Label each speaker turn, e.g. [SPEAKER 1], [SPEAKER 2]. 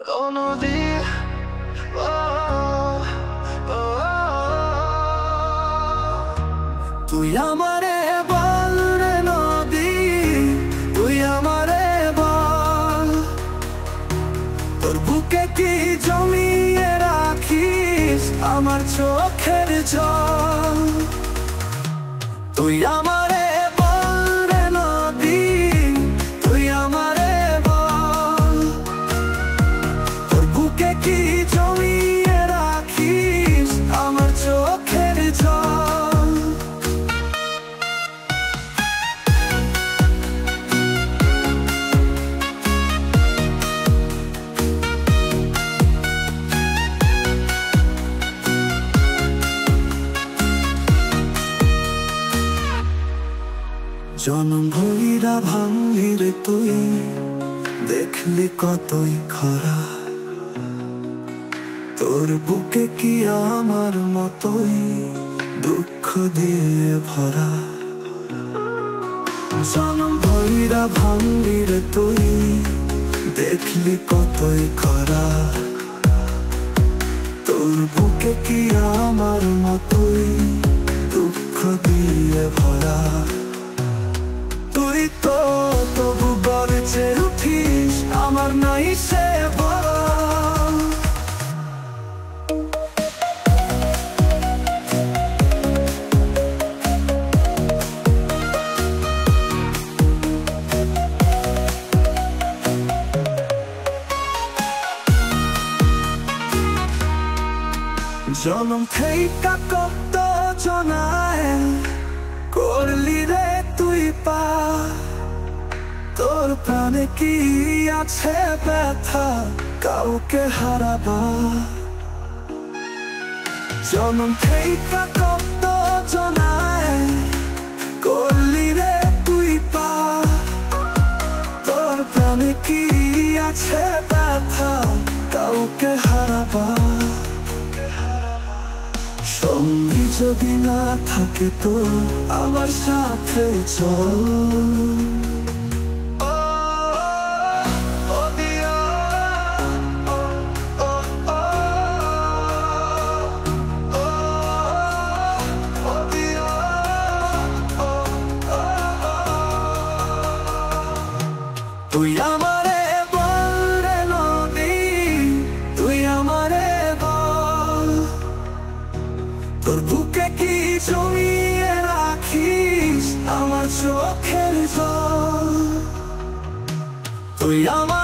[SPEAKER 1] Oh নদী, oh, oh, তুই আমারে বল রে নদী, তুই আমারে বল, তোর বুকে কি জমিয়ে রাখিস আমার চোখের জল। তুই আমারে বল রে নদী, তুই আমারে বল, তোর বুকে কি জমিয়ে রাখিস আমার চোখের জল। জনম ভুইরা ভাঙলি রে তুই, দেখলি কতই খরা, তোর বুকে কি আমার মতোই দুঃখ দিয়ে ভরা। জনম ভুইরা ভাঙলি রে তুই, দেখলি কতই খরা, তোর বুকে কি আমার মতোই দুঃখ দিয়ে ভরা। তুই তো তবু গর্জে উঠিস আমার নাই সে বল। জনম থেইকা কত জনায় করলি রে তুই পা, তোর প্রাণে কি আছে ব্যথা কাউকে হারাবা। জনম থেইকা কত জনায় করলি রে তুই পা, তোর প্রাণে কি আছে ব্যথা কাউকে হারাবা। সঙ্গী যদি না থাকে তো আমার সাথে চল। তুই আমারে বল রে নদী, তুই আমারে বল, তোর বুকে কি জমিয়ে রাখিস আমার চোখের জল। তুই আমার